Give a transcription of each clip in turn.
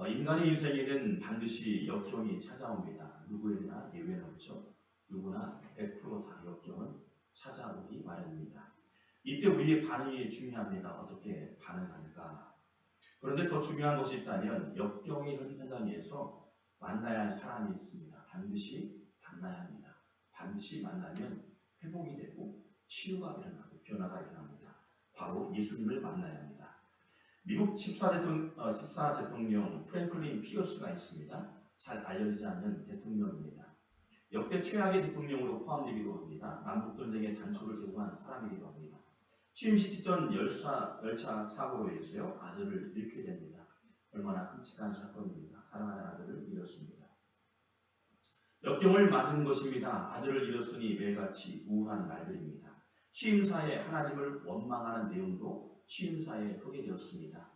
인간의 인생에는 반드시 역경이 찾아옵니다. 누구에게나 예외는 없죠. 누구나 100%다 역경은 찾아오기 마련입니다. 이때 우리의 반응이 중요합니다. 어떻게 반응할까? 그런데 더 중요한 것이 있다면 역경의 현장에서 만나야 할 사람이 있습니다. 반드시 만나야 합니다. 반드시 만나면 회복이 되고 치유가 일어나고 변화가 일어납니다. 바로 예수님을 만나야 합니다. 미국 14 대통령 프랭클린 피어스가 있습니다. 잘 알려지지 않는 대통령입니다. 역대 최악의 대통령으로 포함되기도 합니다. 남북전쟁의 단초를 제공한 사람이기도 합니다. 취임식 직전 열차 사고로 인해서요 아들을 잃게 됩니다. 얼마나 끔찍한 사건입니다. 사랑하는 아들을 잃었습니다. 역경을 맞은 것입니다. 아들을 잃었으니 매일같이 우울한 날들입니다. 취임사에 하나님을 원망하는 내용도 취임사에 소개되었습니다.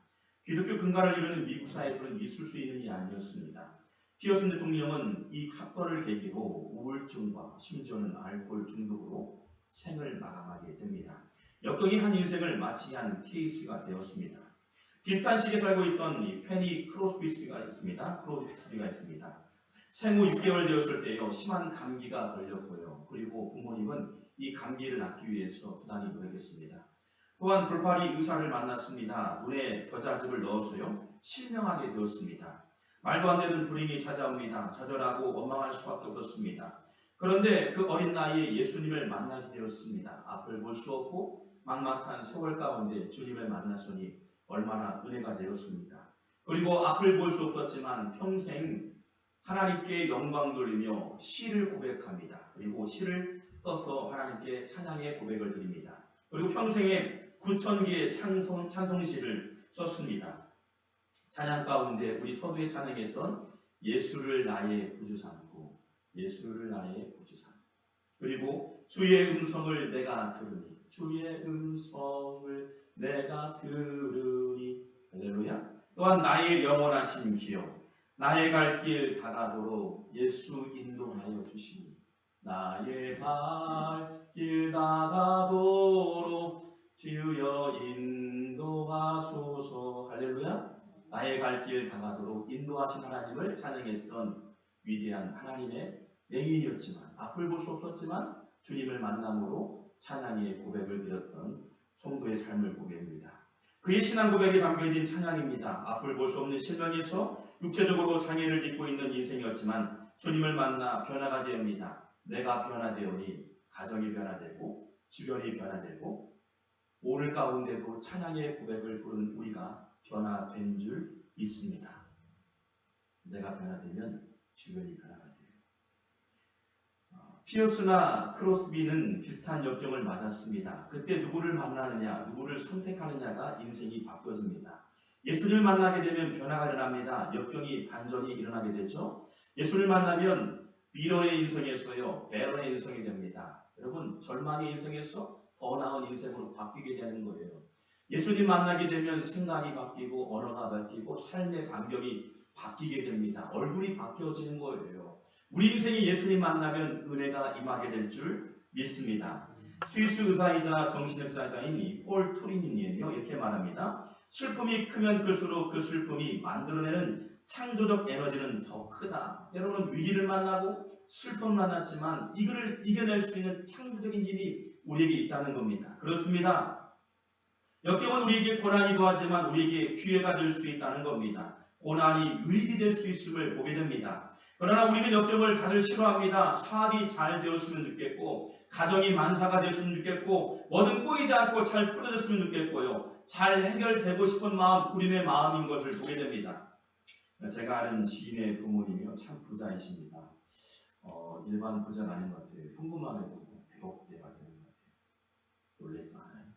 기독교 근간을 이루는 미국 사회에서는 있을 수 있는 일이 아니었습니다. 피어슨 대통령은 이 사건을 계기로 우울증과 심지어는 알코올 중독으로 생을 마감하게 됩니다. 역경이 한 인생을 마치게 한 케이스가 되었습니다. 비슷한 시기에 살고 있던 이 페니 크로스비가 있습니다. 생후 6개월 되었을 때요 심한 감기가 걸렸고요. 그리고 부모님은 이 감기를 낫기 위해서 부단히 노력했습니다. 또한 돌팔이 의사를 만났습니다. 눈에 겨자즙을 넣어서요 실명하게 되었습니다. 말도 안 되는 불행이 찾아옵니다. 좌절하고 원망할 수밖에 없었습니다. 그런데 그 어린 나이에 예수님을 만나게 되었습니다. 앞을 볼 수 없고 막막한 세월 가운데 주님을 만났으니 얼마나 은혜가 되었습니다. 그리고 앞을 볼 수 없었지만 평생 하나님께 영광 돌리며 시를 고백합니다. 그리고 시를 써서 하나님께 찬양의 고백을 드립니다. 그리고 평생에 9,000개의 찬송시를 썼습니다. 찬양 가운데 우리 서두에 찬양했던 예수를 나의 구주 삼고 예수를 나의 구주 삼고 그리고 주의 음성을 내가 들으니 주의 음성을 내가 들으니 할렐루야. 또한 나의 영원하신 기억 나의 갈 길 다가도록 예수 인도하여 주시니 나의 갈 길 다가도록 주여 인도하소서 할렐루야. 나의 갈 길 다가도록 인도하신 하나님을 찬양했던 위대한 하나님의 맹인이었지만 앞을 볼 수 없었지만 주님을 만남으로 찬양의 고백을 드렸던 성도의 삶을 고백합니다. 그의 신앙 고백이 담겨진 찬양입니다. 앞을 볼 수 없는 실명에서 육체적으로 장애를 입고 있는 인생이었지만 주님을 만나 변화가 되옵니다. 내가 변화되오니 가정이 변화되고 주변이 변화되고 오늘 가운데도 찬양의 고백을 부르는 우리가 변화된 줄 믿습니다. 내가 변화되면 주변이 변화가 돼요. 피어스나 크로스비는 비슷한 역경을 맞았습니다. 그때 누구를 만나느냐, 누구를 선택하느냐가 인생이 바뀌어집니다. 예수를 만나게 되면 변화가 일어납니다. 역경이 반전이 일어나게 되죠. 예수를 만나면 미러의 인생에서요 베러의 인생이 됩니다. 여러분 절망의 인생에서 더 나은 인생으로 바뀌게 되는 거예요. 예수님 만나게 되면 생각이 바뀌고 언어가 바뀌고 삶의 반경이 바뀌게 됩니다. 얼굴이 바뀌어지는 거예요. 우리 인생이 예수님 만나면 은혜가 임하게 될 줄 믿습니다. 스위스 의사이자 정신학자인 폴 투리니는요 이렇게 말합니다. 슬픔이 크면 클수록 그 슬픔이 만들어내는 창조적 에너지는 더 크다. 때로는 위기를 만나고 슬픔을 만났지만 이거를 이겨낼 수 있는 창조적인 힘이 우리에게 있다는 겁니다. 그렇습니다. 역경은 우리에게 고난이기도 하지만 우리에게 기회가 될 수 있다는 겁니다. 고난이 의익이 될 수 있음을 보게 됩니다. 그러나 우리는 역경을 다들 싫어합니다. 사업이 잘 되었으면 좋겠고 가정이 만사가 되었으면 좋겠고 뭐든 꼬이지 않고 잘 풀어졌으면 좋겠고요. 잘 해결되고 싶은 마음 우리의 마음인 것을 보게 됩니다. 제가 아는 지인의 부모님이요 참 부자이십니다. 일반 부자가 아닌 것 같아요. 현금만 해도 100억대가 되는 것 같아요. 놀라지 않아요?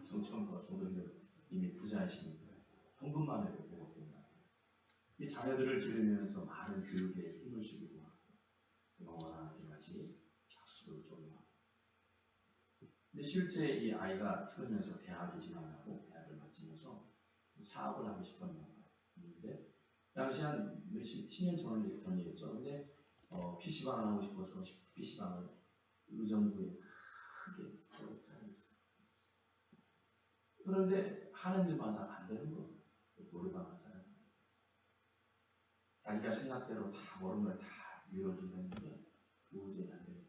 성천과 정도면 이미 부자이시니까 현금만 해도 100억 된다. 이 자녀들을 기르면서 많은 교육에 힘을 쓰기도 하고 영어나 여러 가지 학습을 좀 하고 근데 실제 이 아이가 크면서 대학에 진학하고 대학을 마치면서 사업을 하고 싶었나 봐요. 당시 한 몇십 10년 전이었죠. 근데 PC방을 하고 싶어서 PC방을 의정부에 크게 차렸어요. 그런데 하는 일마다 안 되는 거예요. 노래방 하잖아요. 자기가 생각대로 다 모든 걸 다 밀어준다는데 도저히 안 돼요.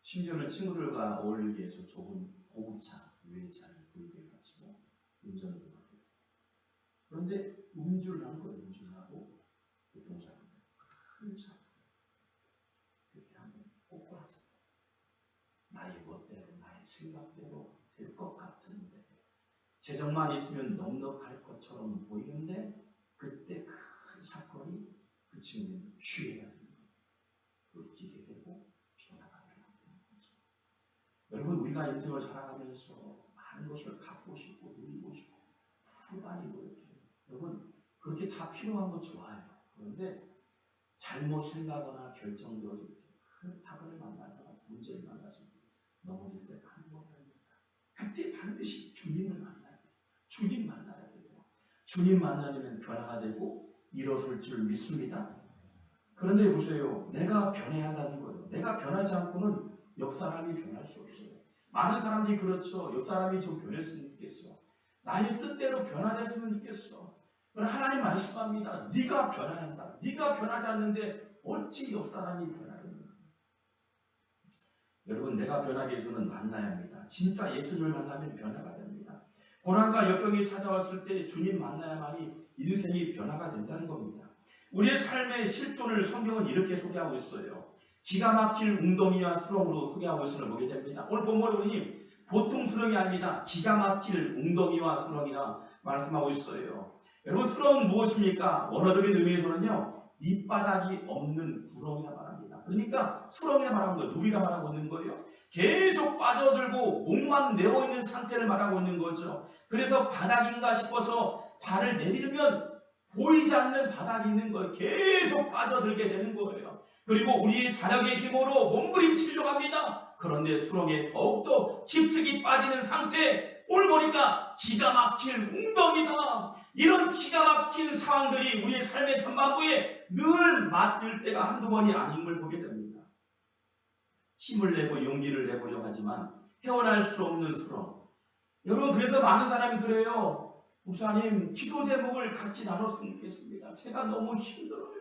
심지어는 친구들과 어울리기 위해서 좁은 고급차, 유해차를 구입해가지고 운전을 하고, 그런데 음주를 한 거예요. 음주를 하고 교통사고 큰 차. 그렇게 하면 꼬꾸라져. 나의 멋대로, 나의 생각대로 될 것 같은데, 재정만 있으면 넉넉할 것처럼 보이는데, 그때 큰 사건이 그 친구는 취해가 되는 거예요. 웃기게 되고 변화가 되는 거죠. 여러분, 우리가 인생을 살아가면서 많은 것을 갖고 싶고 누리고 싶고 후다니고 이렇게, 여러분 그렇게 다 필요한 건 좋아요. 그런데 잘못 생각하거나 결정되어질 때 큰 타격을 만나거나 문제를 만났을 때 넘어질 때가 한 번입니다. 그때 반드시 주님을 만나야 돼요. 주님 만나야 돼요. 주님 만나면 변화가 되고 일어설 줄 믿습니다. 그런데 보세요. 내가 변해야 한다는 거예요. 내가 변하지 않고는 옆 사람이 변할 수 없어요. 많은 사람들이 그렇죠. 옆 사람이 좀 변했으면 좋겠어. 나의 뜻대로 변화됐으면 좋겠어. 그러나 하나님 말씀합니다. 네가 변해야 한다. 네가 변하지 않는데 어찌 옆 사람이 변하겠는가. 여러분, 내가 변하기 위해서는 만나야 합니다. 진짜 예수님을 만나면 변화가 됩니다. 고난과 역경이 찾아왔을 때 주님 만나야만이 인생이 변화가 된다는 겁니다. 우리의 삶의 실존을 성경은 이렇게 소개하고 있어요. 기가 막힐 웅덩이와 수렁으로 소개하고 있음을 보게 됩니다. 오늘 본문을 보니 보통 수렁이 아닙니다. 기가 막힐 웅덩이와 수렁이라 말씀하고 있어요. 여러분, 수렁은 무엇입니까? 원어적인 의미에서는요, 밑바닥이 없는 구렁이라 말합니다. 그러니까 수렁이라 말하는 거예요. 누비라 말하고 있는 거예요. 계속 빠져들고 목만 내어 있는 상태를 말하고 있는 거죠. 그래서 바닥인가 싶어서 발을 내밀면 보이지 않는 바닥이 있는 거예요. 계속 빠져들게 되는 거예요. 그리고 우리의 자력의 힘으로 몸부림치려고 합니다. 그런데 수렁에 더욱더 깊숙이 빠지는 상태, 오늘 보니까 기가 막힐 웅덩이다. 이런 기가 막힌 상황들이 우리의 삶의 전반부에 늘 맞들 때가 한두 번이 아닌 걸 보게 됩니다. 힘을 내고 용기를 내보려고 하지만 헤어날 수 없는 수렁. 여러분, 그래서 많은 사람이 그래요. 목사님, 기도 제목을 같이 나눴으면 좋겠습니다. 제가 너무 힘들어요.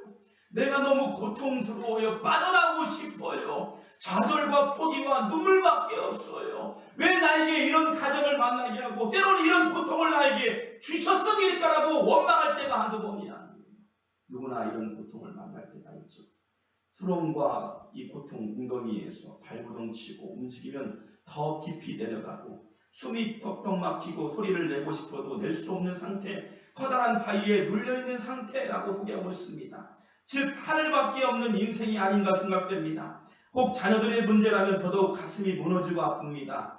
내가 너무 고통스러워요. 빠져나오고 싶어요. 좌절과 포기와 눈물밖에 없어요. 왜 나에게 이런 가정을 만나게 하고 때로는 이런 고통을 나에게 주셨음일까라고 원망할 때가 한두 번이 아니에요. 누구나 이런 고통을 만날 때가 있죠. 수렁과 이 고통 웅덩이에서 발부둥치고 움직이면 더 깊이 내려가고 숨이 턱턱 막히고 소리를 내고 싶어도 낼 수 없는 상태, 커다란 바위에 눌려있는 상태라고 소개하고 있습니다. 즉 하늘밖에 없는 인생이 아닌가 생각됩니다. 혹 자녀들의 문제라면 더더욱 가슴이 무너지고 아픕니다.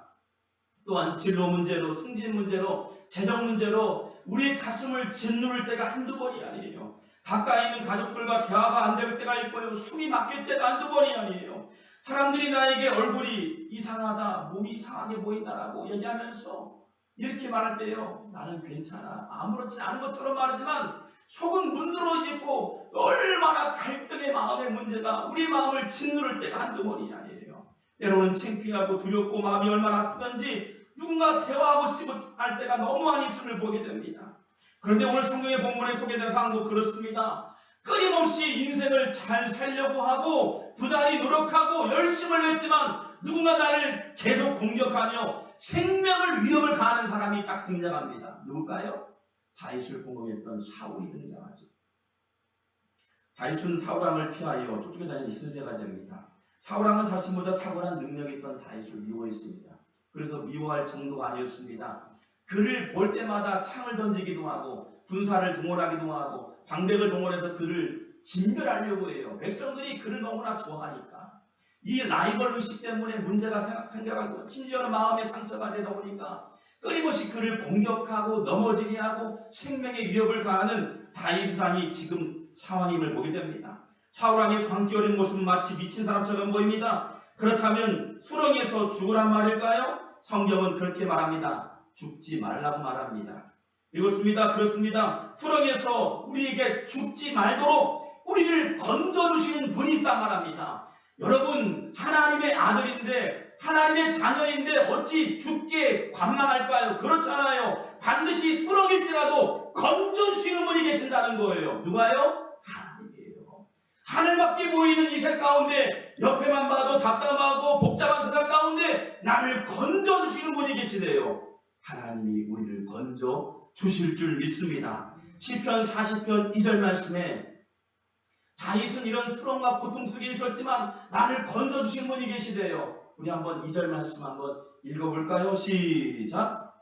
또한 진로 문제로, 승진 문제로, 재정 문제로 우리의 가슴을 짓누를 때가 한두 번이 아니에요. 가까이 있는 가족들과 대화가 안 될 때가 있고요. 숨이 막힐 때가 한두 번이 아니에요. 사람들이 나에게 얼굴이 이상하다, 몸이 이상하게 보인다라고 얘기하면서 이렇게 말할 때요, 나는 괜찮아, 아무렇지 않은 것처럼 말하지만 속은 문드러지고 얼마나 갈등의 마음의 문제가 우리 마음을 짓누를 때가 한두 번이 아니에요. 때로는 창피하고 두렵고 마음이 얼마나 아프던지 누군가 대화하고 싶지 못할 때가 너무 많이 있음을 보게 됩니다. 그런데 오늘 성경의 본문에 소개된 상황도 그렇습니다. 끊임없이 인생을 잘 살려고 하고 부단히 노력하고 열심을 냈지만 누군가 나를 계속 공격하며 생명을 위협을 가하는 사람이 딱 등장합니다. 누굴까요? 다윗을 공격했던 사울이 등장하죠. 다윗은 사울왕을 피하여 쫓겨 다니는 이순세가 됩니다. 사울왕은 자신보다 탁월한 능력이 있던 다윗을 미워했습니다. 그래서 미워할 정도가 아니었습니다. 그를 볼 때마다 창을 던지기도 하고 군사를 동원하기도 하고 방백을 동원해서 그를 진멸하려고 해요. 백성들이 그를 너무나 좋아하니까. 이 라이벌 의식 때문에 문제가 생겨가고 심지어는 마음의 상처가 되다 보니까 끊임없이 그를 공격하고 넘어지게 하고 생명의 위협을 가하는 다윗의 삶이 지금 상황임을 보게 됩니다. 사울왕의 광기 어린 모습은 마치 미친 사람처럼 보입니다. 그렇다면 수렁에서 죽으란 말일까요? 성경은 그렇게 말합니다. 죽지 말라고 말합니다. 그렇습니다. 수렁에서 우리에게 죽지 말도록 우리를 건져주시는 분이 있단 말합니다. 여러분, 하나님의 아들인데 하나님의 자녀인데 어찌 죽게 관망할까요? 그렇잖아요. 반드시 수렁일지라도 건져주시는 분이 계신다는 거예요. 누가요? 하나님. 하늘밖에 보이는 이 세 가운데 옆에만 봐도 답답하고 복잡한 생각 가운데 나를 건져주시는 분이 계시네요. 하나님이 우리를 건져 주실 줄 믿습니다. 시편 40편 2절 말씀에 다윗은 이런 수렁과 고통 속에 있었지만 나를 건져주신 분이 계시대요. 우리 한번 2절 말씀 한번 읽어볼까요? 시작.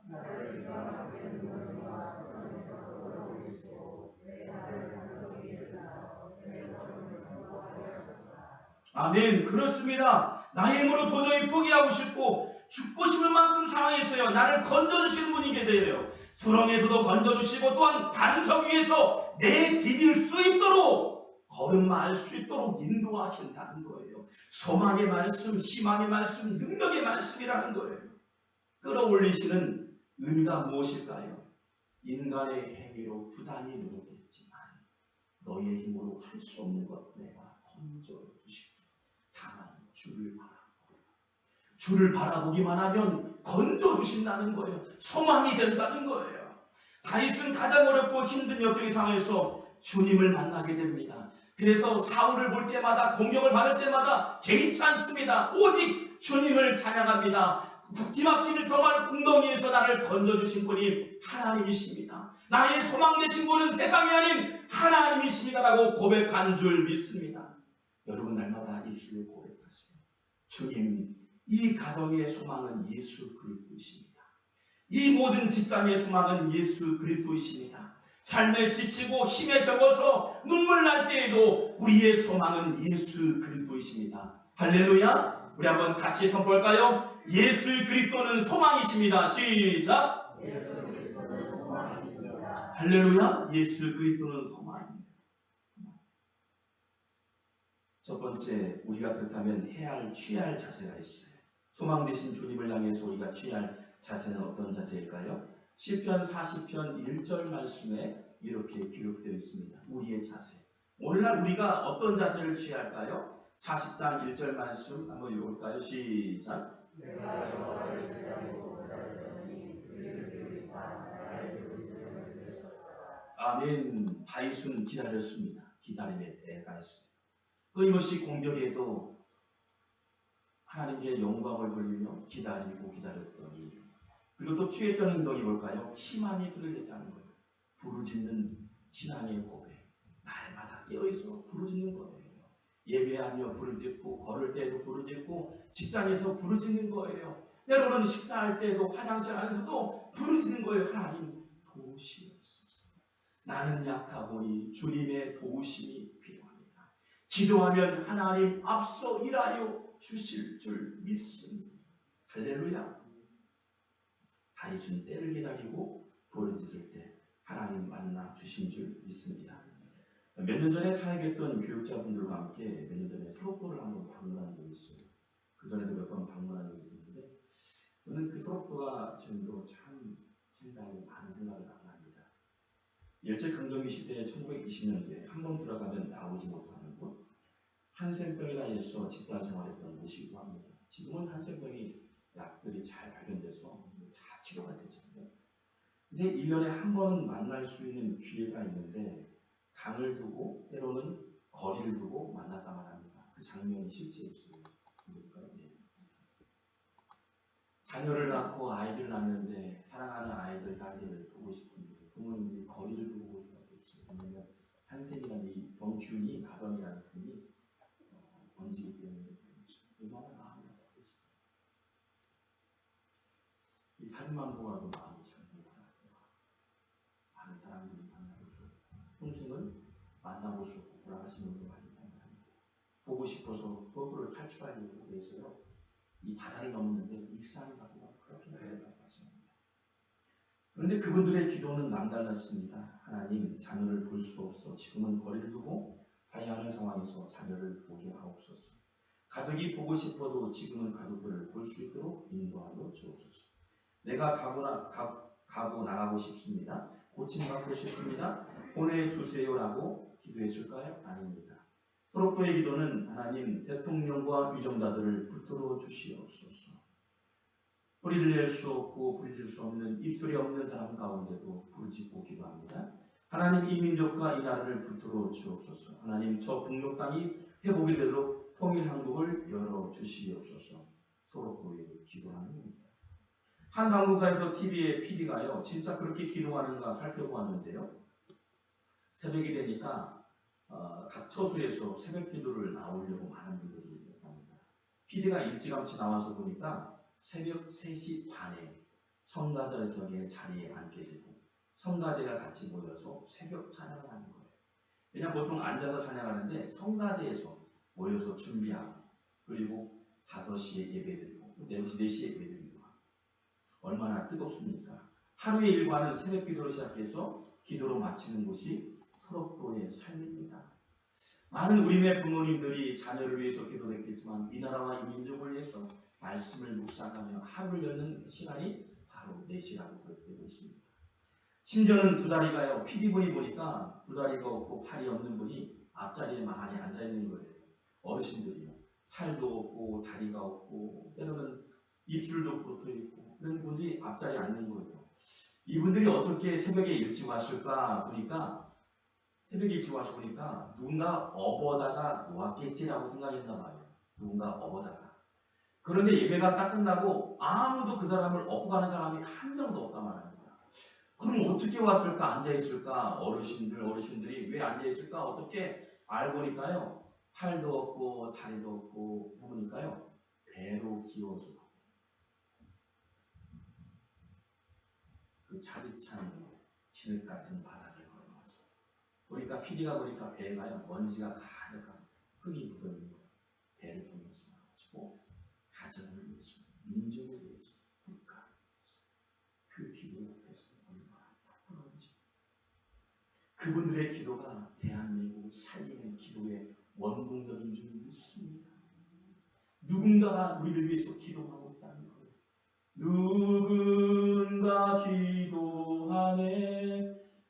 아멘. 그렇습니다. 나의 힘으로 도저히 포기하고 싶고 죽고 싶을 만큼 상황이 있어요. 나를 건져주시는 분이 계세요. 수렁에서도 건져주시고 또한 반석 위에서 내 디딜 수 있도록 걸음마할 수 있도록 인도하신다는 거예요. 소망의 말씀, 희망의 말씀, 능력의 말씀이라는 거예요. 끌어올리시는 의미가 무엇일까요? 인간의 행위로 부담이 누르겠지만 너의 힘으로 할 수 없는 것 내가 건져주시고 다만 주를 바라보기만 하면 건져주신다는 거예요. 소망이 된다는 거예요. 다윗은 가장 어렵고 힘든 역적의 상황에서 주님을 만나게 됩니다. 그래서 사울을 볼 때마다 공격을 받을 때마다 개의치 않습니다. 오직 주님을 찬양합니다. 기막히는 정말 웅덩이에서 나를 건져주신 분이 하나님이십니다. 나의 소망 되신 분은 세상이 아닌 하나님이십니다라고 고백한 줄 믿습니다. 여러분 날마다 입술로 고백하세요. 주님, 이 가정의 소망은 예수 그리스도이십니다. 이 모든 직장의 소망은 예수 그리스도이십니다. 삶에 지치고 힘에 적어서 눈물 날 때에도 우리의 소망은 예수 그리스도이십니다. 할렐루야. 우리 한번 같이 선포할까요? 예수 그리스도는 소망이십니다. 시작. 예수 그리스도는 소망이십니다. 할렐루야. 예수 그리스도는 소망입니다. 첫 번째, 우리가 그렇다면 취해야 할 자세가 있어요. 소망 되신 주님을 향해서 우리가 취해야 할 자세는 어떤 자세일까요? 시편 40편 1절 말씀에 이렇게 기록되어 있습니다. 우리의 자세. 오늘날 우리가 어떤 자세를 취해야 할까요? 40장 1절 말씀 한번 읽어볼까요? 시작. 내가 여호와를 기다리고 기다리더니 그를 들으사 나를 부르시더라. 아멘. 다윗은 기다렸습니다. 기다림의 대가가 있어요. 끊임없이 공격에도 하나님께 영광을 돌리며 기다리고 기다렸더니, 그리고 또 취했던 행동이 뭘까요? 희망이 소리를 냈다는 거예요. 부르짖는 신앙의 고백. 날마다 깨어있어 부르짖는 거예요. 예배하며 부르짖고, 걸을 때도 부르짖고, 직장에서 부르짖는 거예요. 때로는 식사할 때도, 화장실 안에서도 부르짖는 거예요. 하나님 도우시옵소서. 나는 약하보니 주님의 도우심이 필요합니다. 기도하면 하나님 앞서 일하여 주실 줄 믿습니다. 할렐루야. 다윗은 때를 기다리고 부르짖을 때 하나님 만나 주신 줄 믿습니다. 몇 년 전에 사역했던 교육자분들과 함께 몇 년 전에 소록도를 한번 방문한 적이 있어요. 그 전에도 몇 번 방문한 적이 있었는데, 저는 그 소록도가 지금도 참 많은 생각을 나게 합니다. 일제강점기 시대에 1920년대 한 번 들어가면 나오지 못하는 곳, 한센병이라 집단 생활했던 곳이기도 합니다. 지금은 한센병이 약들이 잘 발견돼서 다 치료가 되잖아요. 근데 1년에 한 번 만날 수 있는 기회가 있는데 강을 두고 때로는 거리를 두고 만났다만 합니다. 그 장면이 실제 있어요. 네. 자녀를 낳고 아이를 낳는데 사랑하는 아이들, 딸들을 보고 싶은데 부모님들이 거리를 두고 볼 수밖에 없어요. 왜냐하면 한센이라는 이 병균이, 나병이라는 균이 번지기 때문에 얼마나 마음이 아프겠어요. 이 사진만 보아도 마음이 참 불편하고요. 많은 사람들이 만나볼 수 없고, 평생을 만나볼 수 없고 돌아가시는 분들 많이 만납니다. 보고 싶어서 도로를 탈출하기 위해서요, 이 바다를 넘는데 익사한 사고가 그렇게 많이 발생합니다. 그런데 그분들의 기도는 남달랐습니다. 하나님, 자녀를 볼 수 없어 지금은 거리를 두고 가야 하는 상황에서 자녀를 보게 하옵소서. 가족이 보고 싶어도 지금은 가족들을 볼 수 있도록 인도하여 주옵소서. 내가 가고 나가고 싶습니다. 고침받고 싶습니다. 보내주세요라고 기도했을까요? 아닙니다. 소록도의 기도는 하나님, 대통령과 위정자들을 붙들어 주시옵소서. 소리를 낼 수 없고 부르짖을 수 없는, 입술이 없는 사람 가운데도 부르짖고 기도합니다. 하나님 이 민족과 이 나라를 붙들어 주옵소서. 하나님 저 북녘 땅이 회복이 되도록 통일 항복을 열어 주시옵소서. 서로 보여 기도하는 겁니다. 한 방송사에서 TV의 PD가요, 진짜 그렇게 기도하는가 살펴보았는데요. 새벽이 되니까 각 처소에서 새벽 기도를 나오려고 많은 분들이 합니다. PD가 일찌감치 나와서 보니까 새벽 3시 반에 성가대석의 자리에 앉게 되고 성가대가 같이 모여서 새벽 찬양을 하는 거예요. 왜냐하면 보통 앉아서 찬양하는데 성가대에서 모여서 준비하고 그리고 5시에 예배드리고 또 4시에 예배드리고 얼마나 뜨겁습니까? 하루의 일과는 새벽 기도로 시작해서 기도로 마치는 것이 서럽도의 삶입니다. 많은 우리네 부모님들이 자녀를 위해서 기도를 했겠지만 이 나라와 이 민족을 위해서 말씀을 묵상하며 하루를 여는 시간이 바로 4시라고 되고 있습니다. 심지어는 두 다리가요, PD분이 보니까 두 다리가 없고 팔이 없는 분이 앞자리에 많이 앉아있는 거예요. 어르신들이요. 팔도 없고 다리가 없고 때로는 입술도 붙어있고 그런 분들이 앞자리에 앉는 거예요. 이분들이 어떻게 새벽에 일찍 왔을까 보니까 새벽에 일찍 와서 보니까 누군가 업어다가 놓았겠지라고 생각했나 봐요. 누군가 업어다가. 그런데 예배가 딱 끝나고 아무도 그 사람을 업고 가는 사람이 한 명도 없단 말입니다. 그럼 어떻게 왔을까? 앉아있을까? 어르신들이 왜 앉아있을까? 어떻게 알고 보니까요. 팔도 없고 다리도 없고 해보니까요. 배로 기어서 그 자릿찬 진흙 같은 바닥을 걸어왔어. 보니까 PD가 보니까 배가요. 먼지가 가득한 흙이 묻어있는 거예요. 배를 통해서 가지고 가정을 위해서, 민족을 위해서, 국가를 위해서 그 기도 앞에서 얼마나 부끄러운지. 그분들의 기도가 대한민국 살리는 기도의 원동력인 줄 믿습니다. 누군가가 우리를 위해서 기도하고 있다는 거예요. 누군가 기도하네,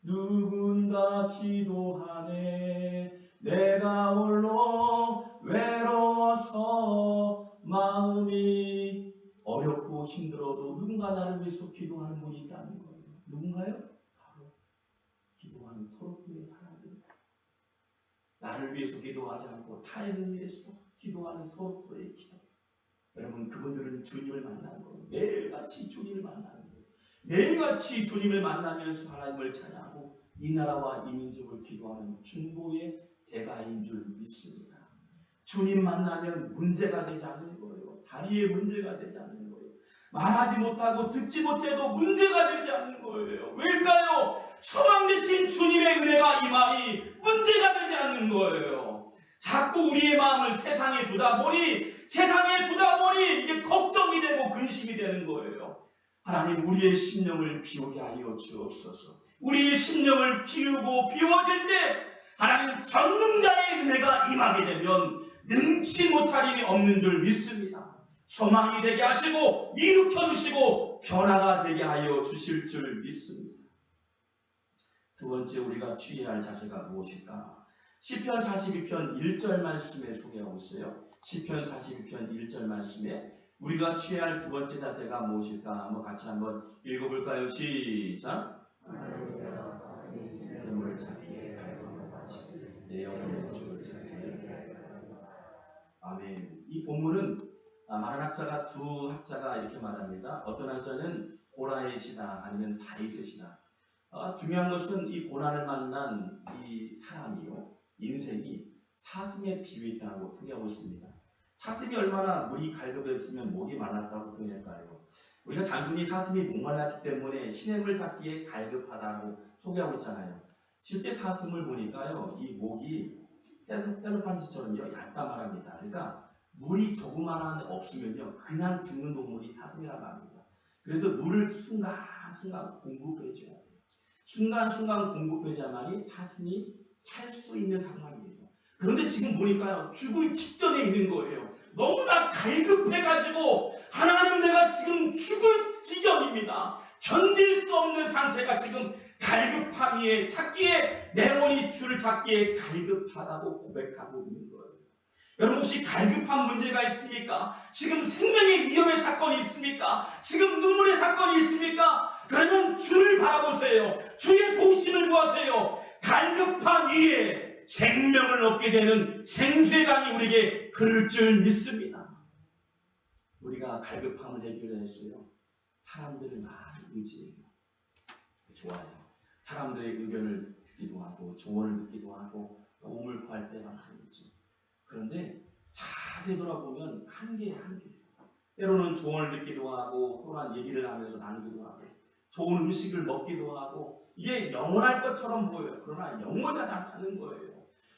누군가 기도하네, 내가 홀로 외로워서 마음이 어렵고 힘들어도 누군가 나를 위해서 기도하는 분이 있다는 거예요. 누군가요? 바로 기도하는 서로의 사람들. 나를 위해서 기도하지 않고 타인을 위해서 기도하는 서로의 기도. 여러분, 그분들은 주님을 만나는 거예요. 매일같이 주님을 만나는 거예요. 매일같이 주님을 만나면서 하나님을 찬양하고 이 나라와 이 민족을 기도하는 중보의 대가인 줄 믿습니다. 주님 만나면 문제가 되지 않는 거예요. 다리에 문제가 되지 않는 거예요. 말하지 못하고 듣지 못해도 문제가 되지 않는 거예요. 왜일까요? 소망 되신 주님의 은혜가 임하니 문제가 되지 않는 거예요. 자꾸 우리의 마음을 세상에 두다 보니 이게 걱정이 되고 근심이 되는 거예요. 하나님, 우리의 심령을 비우게 하여 주옵소서. 우리의 심령을 비우고 비워질 때 하나님 전능자의 은혜가 임하게 되면 능치 못할 일이 없는 줄 믿습니다. 소망이 되게 하시고 일으켜 주시고 변화가 되게 하여 주실 줄 믿습니다. 두 번째, 우리가 취해야 할 자세가 무엇일까? 시편 42편 1절 말씀에 소개하고 있어요. 시편 42편 1절 말씀에 우리가 취해야 할 두 번째 자세가 무엇일까? 한번 같이 한번 읽어볼까요? 시작! 하나님을 찾기에 갈망하고 같이 내 영혼의 주를 찾기에. 아멘. 이 본문은 많은 학자가 두 학자가 이렇게 말합니다. 어떤 학자는 고라의 시다 아니면 다윗의 시다. 중요한 것은 이 고난을 만난 이 사람이요, 인생이 사슴에 비유했다고 소개하고 있습니다. 사슴이 얼마나 물이 갈급했으면 목이 말랐다고 표현할까요? 우리가 단순히 사슴이 목말랐기 때문에 시냇물 찾기에 갈급하다고 소개하고 있잖아요. 실제 사슴을 보니까요, 이 목이 셀로판지처럼요 얇다 말합니다. 그러니까 물이 조그마한 없으면요 그냥 죽는 동물이 사슴이라고 합니다. 그래서 물을 순간순간 공급해줘야 돼요. 순간순간 공급해줘야만이 사슴이 살 수 있는 상황이에요. 그런데 지금 보니까요 죽을 직전에 있는 거예요. 너무나 갈급해가지고 하나님, 내가 지금 죽을 지경입니다. 견딜 수 없는 상태가 지금 갈급함이에 찾기에, 내 영혼이 주를 찾기에 갈급하다고 고백하고 있는 거예요. 여러분, 혹시 갈급한 문제가 있습니까? 지금 생명의 위험의 사건이 있습니까? 지금 눈물의 사건이 있습니까? 그러면 주를 바라보세요. 주의 도우심을 구하세요. 갈급함 위에 생명을 얻게 되는 생수의 강이 우리에게 흐를 줄 믿습니다. 우리가 갈급함을 해결했어요. 사람들을 많이 의지해요. 좋아요. 사람들의 의견을 듣기도 하고 조언을 듣기도 하고 도움을 구할 때가 많겠죠. 그런데 자세히 돌아보면 한계예요. 때로는 조언을 듣기도 하고 또한 얘기를 하면서 나누기도 하고 좋은 음식을 먹기도 하고 이게 영원할 것처럼 보여요. 그러나 영원하지 않다는 거예요.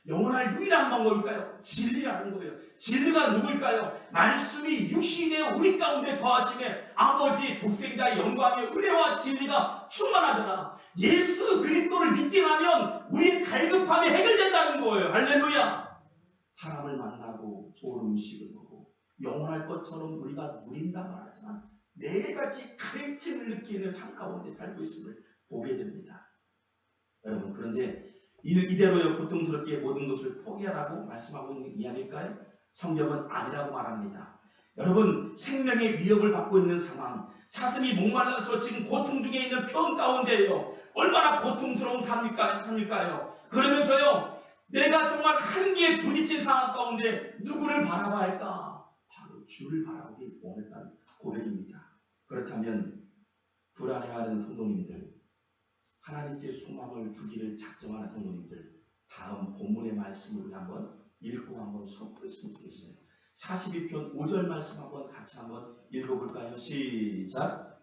영원할 유일한 방법일까요? 진리라는 거예요. 진리가 누구일까요? 말씀이 육신이 되어 우리 가운데 거하심에 아버지 독생자의 영광의 은혜와 진리가 충만하더라. 예수 그리스도를 믿게 하면 우리의 갈급함이 해결된다는 거예요. 할렐루야. 사람을 만나고 좋은 음식을 먹고 영원할 것처럼 우리가 누린다 말하지만 매일같이 갈증을 느끼는 삶 가운데 살고 있음을 보게 됩니다. 여러분, 그런데 이대로요 고통스럽게 모든 것을 포기하라고 말씀하고 있는 이야기일까요? 성경은 아니라고 말합니다. 여러분, 생명의 위협을 받고 있는 상황, 사슴이 목말라서 지금 고통 중에 있는 병 가운데요, 얼마나 고통스러운 삶일까요? 그러면서요, 내가 정말 한계에 부딪힌 상황 가운데 누구를 바라봐야 할까? 바로 주를 바라보길 원했다는 고백입니다. 그렇다면 불안해하는 성도님들, 하나님께 소망을 두기를 작정하는 성도님들, 다음 본문의 말씀을 한번 읽고 한번 선포했으면 좋겠어요. 42편 5절 말씀 한번 같이 한번 읽어볼까요? 시작.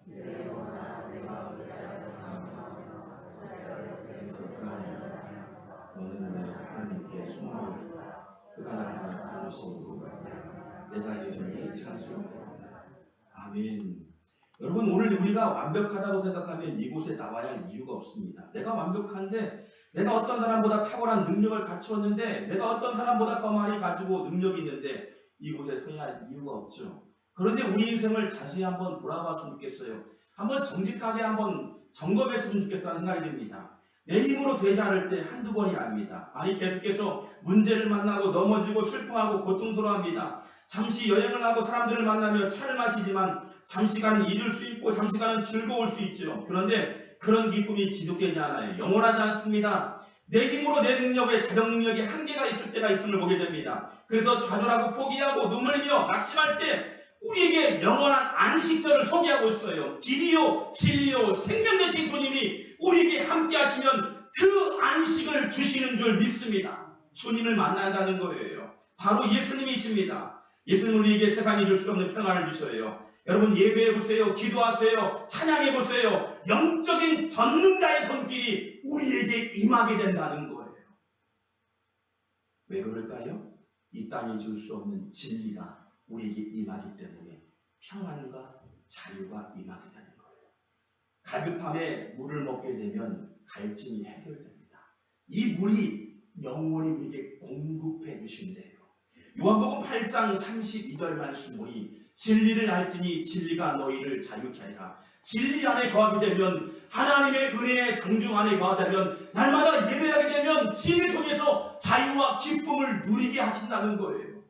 너는 내 하나님께 소망을 두라. 그가 나를 부르시고 내가 여전히 찬송하리라. 아멘. 여러분, 오늘 우리가 완벽하다고 생각하면 이곳에 나와야 할 이유가 없습니다. 내가 완벽한데, 내가 어떤 사람보다 탁월한 능력을 갖추었는데, 내가 어떤 사람보다 더 많이 가지고 능력이 있는데 이곳에 서야 할 이유가 없죠. 그런데 우리 인생을 자세히 한번 돌아봤으면 좋겠어요. 한번 정직하게 한번 점검했으면 좋겠다는 생각이 듭니다. 내 힘으로 되지 않을 때 한두 번이 아닙니다. 아니, 계속해서 문제를 만나고 넘어지고 슬퍼하고 고통스러워합니다. 잠시 여행을 하고 사람들을 만나며 차를 마시지만 잠시간은 잊을 수 있고 잠시간은 즐거울 수 있죠. 그런데 그런 기쁨이 지속되지 않아요. 영원하지 않습니다. 내 힘으로 내 능력에 자정 능력이 한계가 있을 때가 있음을 보게 됩니다. 그래서 좌절하고 포기하고 눈물 흘리며 낙심할 때 우리에게 영원한 안식처를 소개하고 있어요. 길이요 진리요 생명 되신 주님이 우리에게 함께 하시면 그 안식을 주시는 줄 믿습니다. 주님을 만난다는 거예요. 바로 예수님이십니다. 예수님 우리에게 세상이 줄 수 없는 평안을 주셔요. 여러분, 예배해보세요. 기도하세요. 찬양해보세요. 영적인 전능자의 손길이 우리에게 임하게 된다는 거예요. 왜 그럴까요? 이 땅이 줄 수 없는 진리가 우리에게 임하기 때문에 평안과 자유가 임하게 되는 거예요. 갈급함에 물을 먹게 되면 갈증이 해결됩니다. 이 물이 영원히 우리에게 공급해 주신대요. 요한복음 8장 32절 말씀 보니 진리를 알지니 진리가 너희를 자유케 하리라. 진리 안에 거하게 되면, 하나님의 은혜의 장중 안에 거하게 되면, 날마다 예배하게 되면 진리를 통해서 자유와 기쁨을 누리게 하신다는 거예요.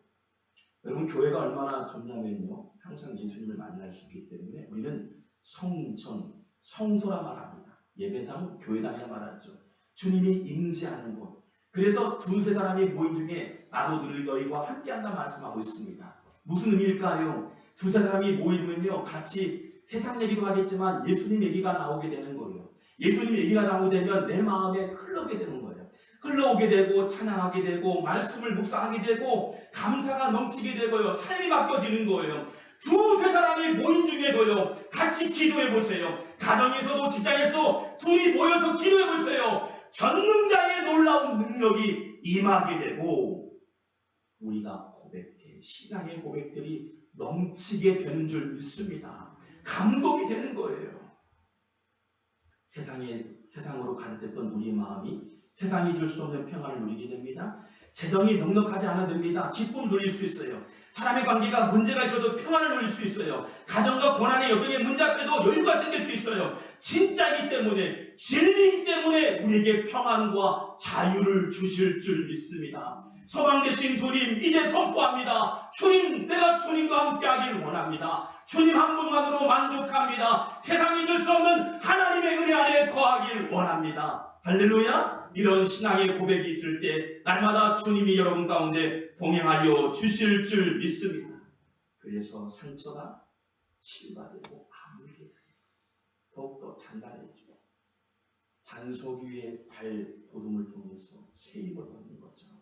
여러분, 교회가 얼마나 좋냐면요, 항상 예수님을 만날 수 있기 때문에 우리는 성전, 성소라 말합니다. 예배당, 교회당이라 말하죠. 주님이 임재하는 곳. 그래서 두세 사람이 모인 중에 나도 늘 너희와 함께한다 말씀하고 있습니다. 무슨 의미일까요? 두세 사람이 모이면요, 같이 세상 얘기도 하겠지만 예수님 얘기가 나오게 되는 거예요. 예수님 얘기가 나오게 되면 내 마음에 흘러오게 되는 거예요. 흘러오게 되고 찬양하게 되고 말씀을 묵상하게 되고 감사가 넘치게 되고요, 삶이 바뀌어지는 거예요. 두세 사람이 모인 중에도요, 같이 기도해 보세요. 가정에서도 직장에서도 둘이 모여서 기도해 보세요. 전능자의 놀라운 능력이 임하게 되고 우리가 고백해, 신앙의 고백들이 넘치게 되는 줄 믿습니다. 감동이 되는 거예요. 세상으로 가득했던 우리의 마음이 세상이 줄 수 없는 평안을 누리게 됩니다. 재정이 넉넉하지 않아도 됩니다. 기쁨 누릴 수 있어요. 사람의 관계가 문제가 있어도 평안을 누릴 수 있어요. 가정과 고난의 여경의 문제 앞에도 여유가 생길 수 있어요. 진짜이기 때문에, 진리이기 때문에 우리에게 평안과 자유를 주실 줄 믿습니다. 소망 되신 주님, 이제 선포합니다. 주님, 내가 주님과 함께 하길 원합니다. 주님 한 분만으로 만족합니다. 세상이 줄 수 없는 하나님의 은혜 안에 거하길 원합니다. 할렐루야. 이런 신앙의 고백이 있을 때 날마다 주님이 여러분 가운데 동행하여 주실 줄 믿습니다. 그래서 상처가 치유되고 아물게 더욱더 단단해지고 반석 위에 발돋움을 통해서 세입을 얻는 것처럼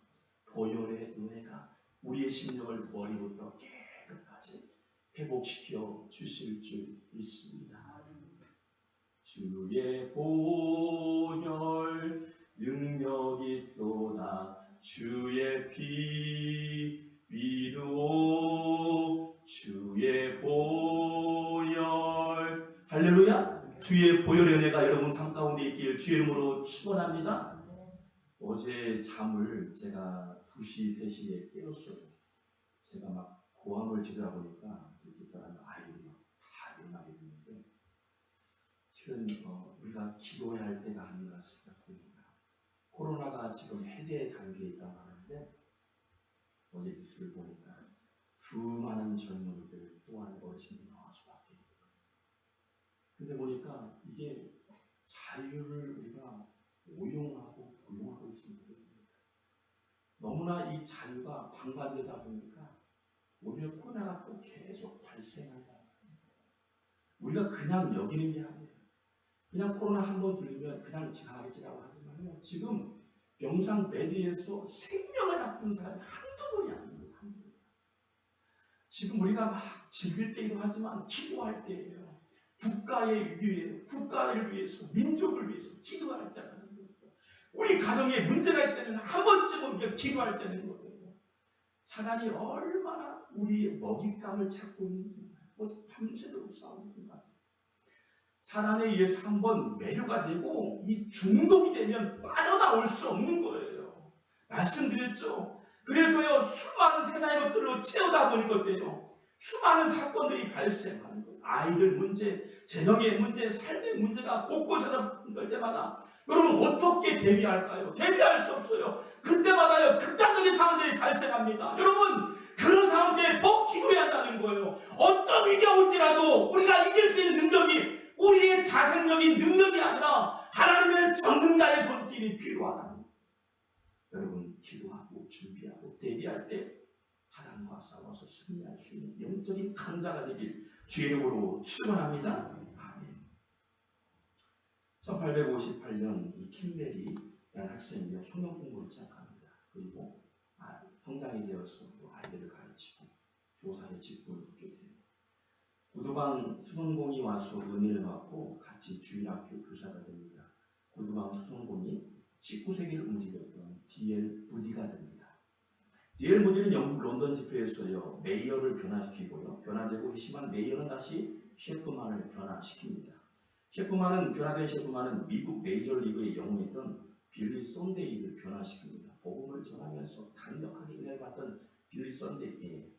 보혈의 은혜가 우리의 심령을 머리부터 깨끗까지 회복시켜 주실 줄 믿습니다. 주의 보혈 능력이 또다 주의 피 믿어 주의 보혈 할렐루야. 주의 보혈의 은혜가 여러분 삶 가운데 있길 주의 이름으로 축원합니다. 어제 잠을 제가 2시, 3시에 깨웠어요. 제가 막 고함을 지르다 보니까 집사람 아이들이 다 일어나게 됐는데 실은 우리가 기도해야 할 때가 아닌가 생각됩니다. 코로나가 지금 해제 단계에 있다고 하는데 어제 뉴스를 보니까 수많은 젊은이들 또한 어르신들이 나와서 밖에 있는 거예요. 근데 보니까 이게 자유를 우리가 오용하고 부용하고 있습니다. 너무나 이 자유가 방관되다 보니까 오히려 코로나가 또 계속 발생한다. 우리가 그냥 여기는 게 아니에요. 그냥 코로나 한번 들리면 그냥 지나가겠지라고 하지만요. 지금 병상 베드에서 생명을 다투는 사람이 한두 분이 아닙니다. 지금 우리가 막 즐길 때이기도 하지만 기도할 때예요. 국가의 위에, 국가를 위해서, 민족을 위해서 기도할 때라는 거예요. 우리 가정에 문제가 있다면 한 번쯤은 우리가 기도할 때는 거예요. 사단이 얼마나 우리의 먹잇감을 찾고 있는지 밤새도록 싸우는 것 같아요. 사단에 의해서 한번 매료가 되고 이 중독이 되면 빠져나올 수 없는 거예요. 말씀드렸죠. 그래서요 수많은 세상의 것들로 채우다 보니까 때요 수많은 사건들이 발생하는 거예요. 아이들 문제, 재정의 문제, 삶의 문제가 곳곳에서 볼 때마다 여러분 어떻게 대비할까요? 대비할 수 없어요. 그때마다요 극단적인 상황들이 발생합니다. 여러분 그런 상황에 더 기도해야 한다는 거예요. 어떤 위기가 올지라도 우리가 이길 수 있는 능력이 우리의 자생력인 능력이 아니라 하나님의 전능자의 손길이 필요하다는 거예요. 여러분 기도하고 준비하고 대비할 때 사단과 싸워서 승리할 수 있는 영적인 강자가 되길 주의 이름으로 축원합니다. 아멘. 1858년 이 킴베리라는 학생이 성경 공부를 시작합니다. 그리고 성장이 되어서 아이들을 가르치고 교사의 직분을 얻게 돼요. 구두방 수성공이 와서 은혜를 받고 같이 주일학교 교사가 됩니다. 구두방 수성공이 19세기를 움직였던 D.L. 무디가 됩니다. D.L. 무디는 영국 런던 집회에서요 메이어를 변화시키고요 변화되고 심한 메이어는 다시 셰프만을 변화시킵니다. 변화된 셰프만은 미국 메이저리그의 영웅이었던 빌리 썬데이를 변화시킵니다. 복음을 전하면서 강력하게 은혜를 받던 빌리 썬데이.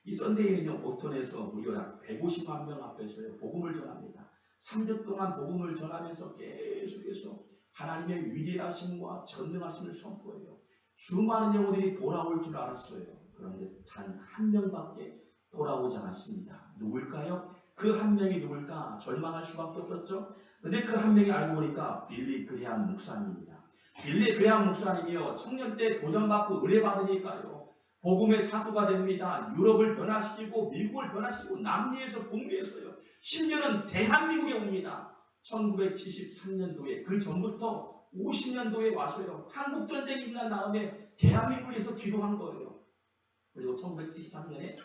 이 썬데이는요 보스턴에서 무려 150만 명 앞에서요 복음을 전합니다. 3주 동안 복음을 전하면서 계속해서 하나님의 위대하심과 전능하심을 선포해요. 수많은 영혼들이 돌아올 줄 알았어요. 그런데 단 한 명밖에 돌아오지 않았습니다. 누굴까요? 그 한 명이 누굴까? 절망할 수밖에 없었죠. 근데 그 한 명이 알고 보니까 빌리 그레함 목사님입니다. 빌리 그레함 목사님이요 청년 때 도전받고 은혜 받으니까요 복음의 사수가 됩니다. 유럽을 변화시키고 미국을 변화시키고 남미에서 북미에서요 심지어는 대한민국에 옵니다. 1973년도에 그 전부터 50년도에 와서요 한국전쟁이 일어난 다음에 대한민국에서 기도한 거예요. 그리고 1973년에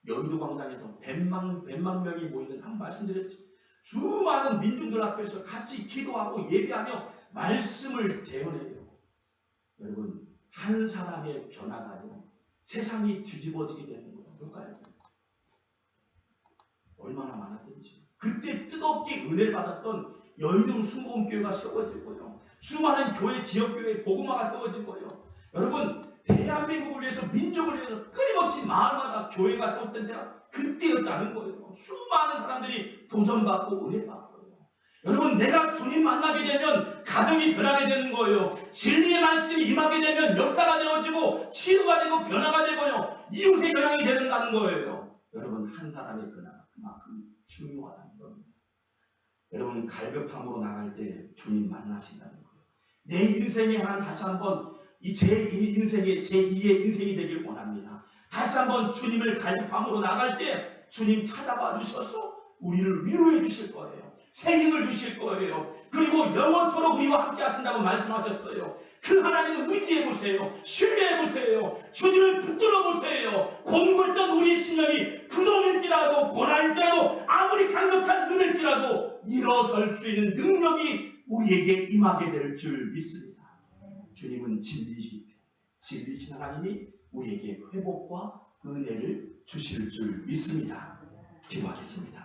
여의도 광장에서 100만 명이 모이는 한 말씀드렸죠. 수많은 민중들 앞에서 같이 기도하고 예배하며 말씀을 대언해요. 여러분 한 사람의 변화가요 세상이 뒤집어지게 되는 거예요. 뭘까요? 얼마나 많았든지 그때 뜨겁게 은혜를 받았던 여의도 순복음교회가 세워지고요. 수많은 교회, 지역교회, 복음화가 세워지고요. 여러분 대한민국을 위해서 민족을 위해서 끊임없이 마을마다 교회가 세웠던 때가 그때였다는 거예요. 수많은 사람들이 도전받고 은혜 받고요. 여러분, 내가 주님 만나게 되면 가정이 변하게 되는 거예요. 진리의 말씀이 임하게 되면 역사가 되어지고 치유가 되고 변화가 되고요. 이웃의 변화가 되는다는 거예요. 여러분, 한 사람의 변화가 그만큼 중요하다는 겁니다. 여러분, 갈급함으로 나갈 때 주님 만나신다는 거예요. 내 인생에 다시 한번 제 인생의 제2의 인생이 되길 원합니다. 다시 한번 주님을 갈급함으로 나갈 때 주님 찾아봐 주셔서 우리를 위로해 주실 거예요. 새 힘을 주실 거예요. 그리고 영원토록 우리와 함께 하신다고 말씀하셨어요. 그 하나님을 의지해 보세요. 신뢰해 보세요. 주님을 붙들어 보세요. 공고했던 우리의 신령이 그동일지라도 고난일지라도 아무리 강력한 눈일지라도 일어설 수 있는 능력이 우리에게 임하게 될 줄 믿습니다. 주님은 진리시기 때문에 진리신 하나님이 우리에게 회복과 은혜를 주실 줄 믿습니다. 기도하겠습니다.